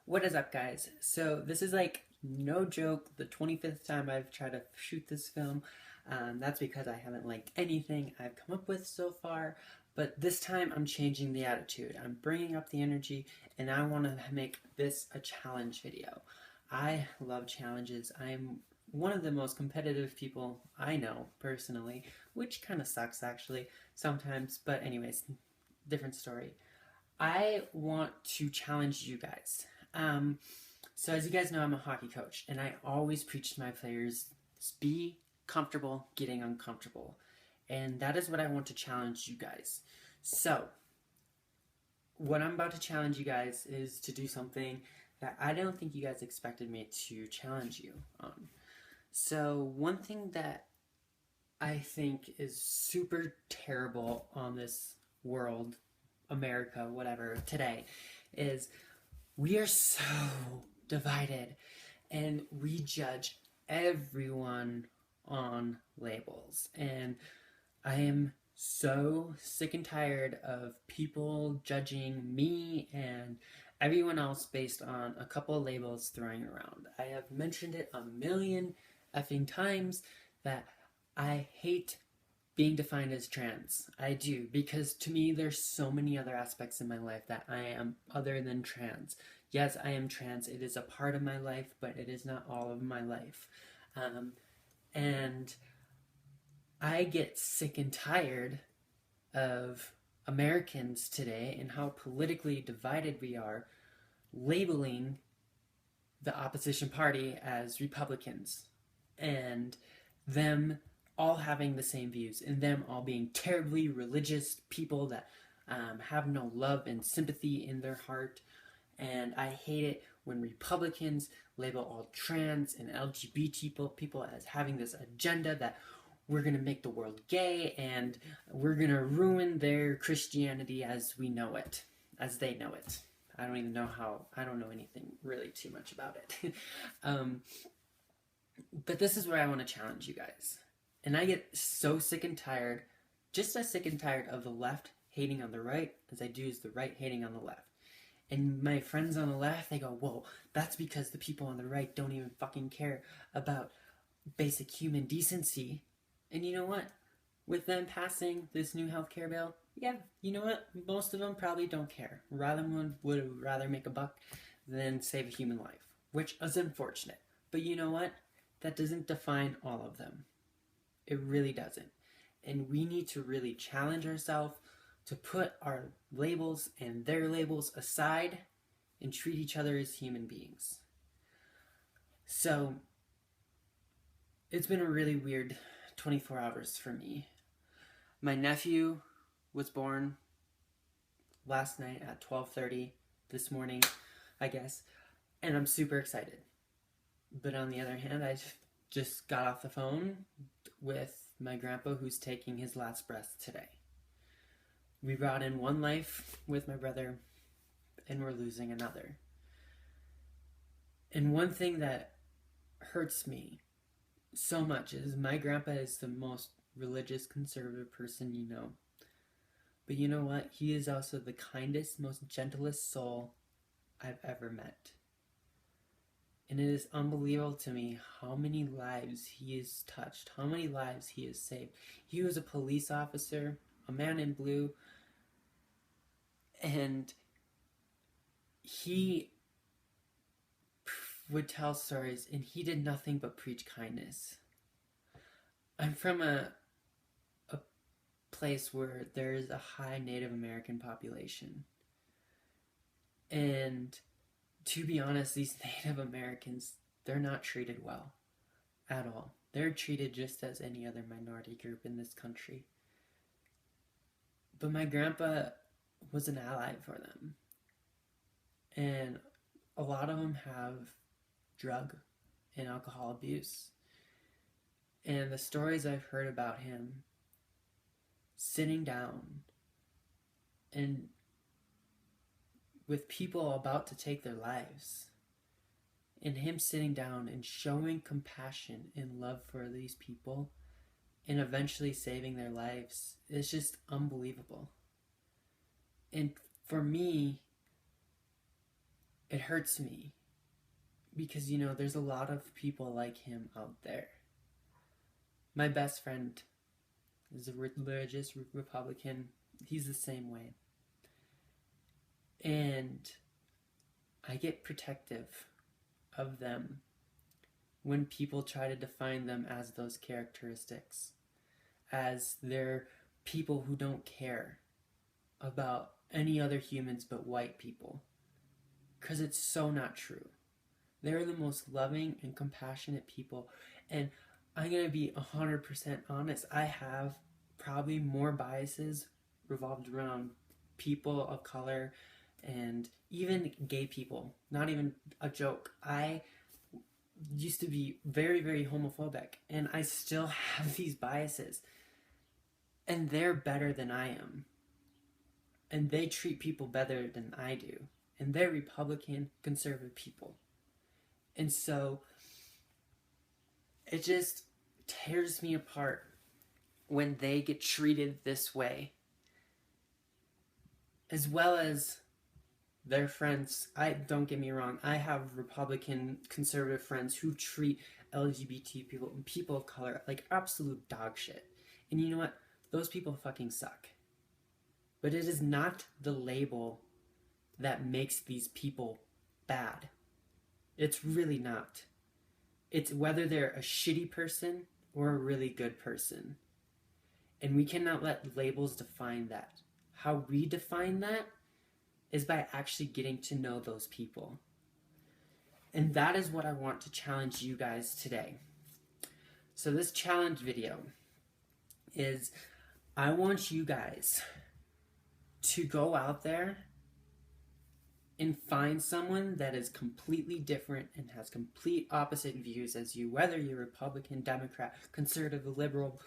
What is up, guys? So this is like no joke the 25th time I've tried to shoot this film. That's because I haven't liked anything I've come up with so far. But this time I'm changing the attitude. I'm bringing up the energy, and I want to make this a challenge video. I love challenges. I'm one of the most competitive people I know personally, which kind of sucks actually sometimes. But anyways, different story. I want to challenge you guys. Um, so as you guys know, I'm a hockey coach, and I always preach to my players: be comfortable getting uncomfortable, and that is what I want to challenge you guys. So what I'm about to challenge you guys is to do something that I don't think you guys expected me to challenge you on. So one thing that I think is super terrible on this world, America, whatever, today, is we are so divided and we judge everyone on labels. And I am so sick and tired of people judging me and everyone else based on a couple of labels throwing around. I have mentioned it a million effing times that I hate being defined as trans. I do, because to me there's so many other aspects in my life that I am other than trans. Yes, I am trans. It is a part of my life, but it is not all of my life. And I get sick and tired of Americans today and how politically divided we are, labeling the opposition party as Republicans and them all having the same views and them all being terribly religious people that have no love and sympathy in their heart. And I hate it when Republicans label all trans and LGBT people as having this agenda that we're going to make the world gay and we're going to ruin their Christianity as we know it, as they know it. I don't even know how, I don't know anything really too much about it. But this is where I want to challenge you guys. And I get so sick and tired, just as sick and tired of the left hating on the right as I do as the right hating on the left. And my friends on the left, they go, whoa, that's because the people on the right don't even fucking care about basic human decency. And you know what? With them passing this new healthcare bill, yeah, you know what? Most of them probably don't care. Would rather make a buck than save a human life, which is unfortunate. But you know what? That doesn't define all of them. It really doesn't. And we need to really challenge ourselves to put our labels and their labels aside and treat each other as human beings. So, it's been a really weird 24 hours for me. My nephew was born last night at 12:30 this morning, I guess, and I'm super excited. But on the other hand, I just got off the phone with my grandpa who's taking his last breath today. We brought in one life with my brother, and we're losing another. And one thing that hurts me so much is my grandpa is the most religious, conservative person you know. But you know what? He is also the kindest, most gentlest soul I've ever met. And it is unbelievable to me how many lives he has touched, how many lives he has saved. He was a police officer, a man in blue, and he would tell stories, and he did nothing but preach kindness. I'm from a place where there is a high Native American population. And to be honest, these Native Americans, they're not treated well at all. They're treated just as any other minority group in this country. But my grandpa was an ally for them. And a lot of them have drug and alcohol abuse. And the stories I've heard about him sitting down and with people about to take their lives, and him sitting down and showing compassion and love for these people and eventually saving their lives is just unbelievable. And for me, it hurts me because, you know, there's a lot of people like him out there. My best friend is a religious Republican. He's the same way. And I get protective of them when people try to define them as those characteristics, as they're people who don't care about any other humans but white people. Because it's so not true. They're the most loving and compassionate people. And I'm going to be 100% honest. I have probably more biases revolved around people of color and even gay people. Not even a joke. I used to be very, very homophobic, and I still have these biases. And they're better than I am. And they treat people better than I do. And they're Republican, conservative people. And so it just tears me apart when they get treated this way. As well as their friends. Don't get me wrong, I have Republican, conservative friends who treat LGBT people and people of color like absolute dog shit. And you know what? Those people fucking suck. But it is not the label that makes these people bad. It's really not. It's whether they're a shitty person or a really good person. And we cannot let labels define that. How we define that is by actually getting to know those people. And that is what I want to challenge you guys today. So this challenge video is, I want you guys to go out there and find someone that is completely different and has complete opposite views as you, whether you're Republican, Democrat, conservative, liberal,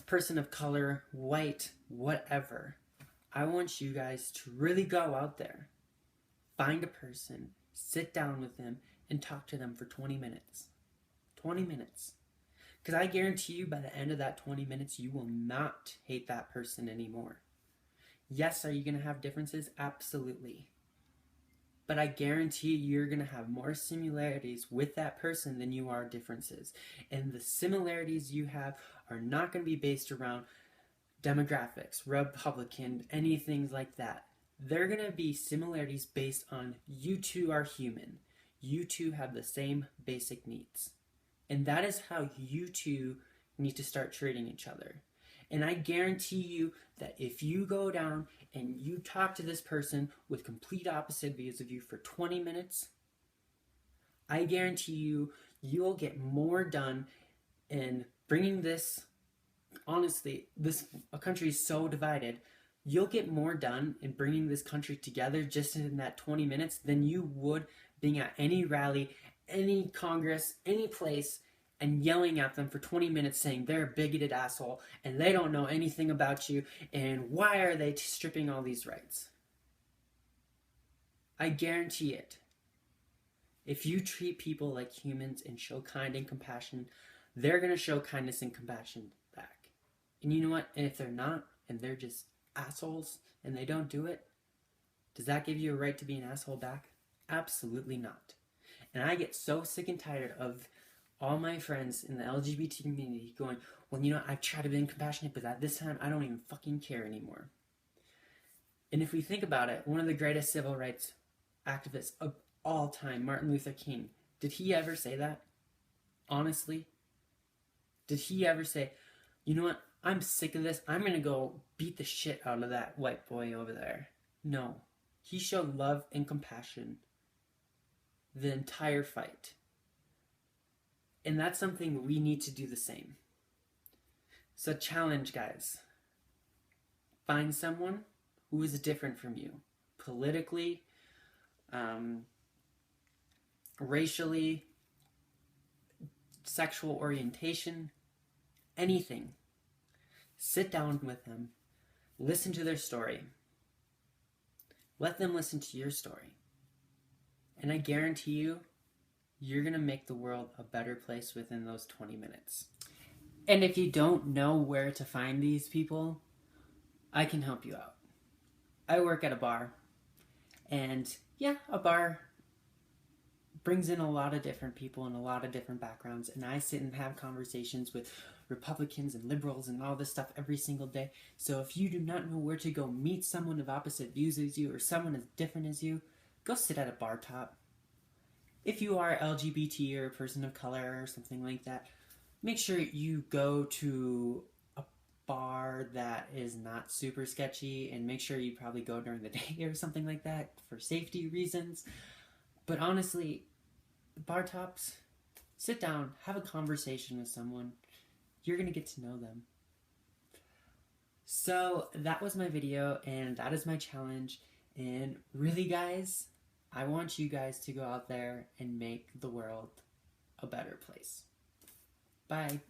person of color, white, whatever. I want you guys to really go out there, find a person, sit down with them, and talk to them for 20 minutes. 20 minutes. Because I guarantee you by the end of that 20 minutes, you will not hate that person anymore. Yes, are you going to have differences? Absolutely. But I guarantee you're going to have more similarities with that person than you are differences. And the similarities you have are not going to be based around demographics, Republican, anything like that. They're going to be similarities based on you two are human. You two have the same basic needs. And that is how you two need to start treating each other. And I guarantee you that if you go down and you talk to this person with complete opposite views of you for 20 minutes, I guarantee you, you'll get more done in bringing this, honestly, a country is so divided, you'll get more done in bringing this country together just in that 20 minutes than you would being at any rally, any Congress, any place, and yelling at them for 20 minutes saying they're a bigoted asshole and they don't know anything about you and why are they stripping all these rights. I guarantee it. If you treat people like humans and show kind and compassion, they're going to show kindness and compassion back. And you know what? And if they're not, and they're just assholes and they don't do it, does that give you a right to be an asshole back? Absolutely not. And I get so sick and tired of all my friends in the LGBT community going, well, you know, I've tried to be compassionate, but at this time, I don't even fucking care anymore. And if we think about it, one of the greatest civil rights activists of all time, Martin Luther King, did he ever say that? Honestly? Did he ever say, you know what, I'm sick of this, I'm going to go beat the shit out of that white boy over there? No. He showed love and compassion the entire fight. And that's something we need to do the same. So challenge, guys. Find someone who is different from you. Politically, racially, sexual orientation, anything. Sit down with them. Listen to their story. Let them listen to your story. And I guarantee you, you're going to make the world a better place within those 20 minutes. And if you don't know where to find these people, I can help you out. I work at a bar. And yeah, a bar brings in a lot of different people and a lot of different backgrounds, and I sit and have conversations with Republicans and liberals and all this stuff every single day. So if you do not know where to go meet someone of opposite views as you or someone as different as you, go sit at a bar top. If you are LGBT or a person of color or something like that, make sure you go to a bar that is not super sketchy, and make sure you probably go during the day or something like that for safety reasons. But honestly, bar tops, sit down, have a conversation with someone. You're gonna get to know them. So that was my video, and that is my challenge. And really, guys, I want you guys to go out there and make the world a better place. Bye.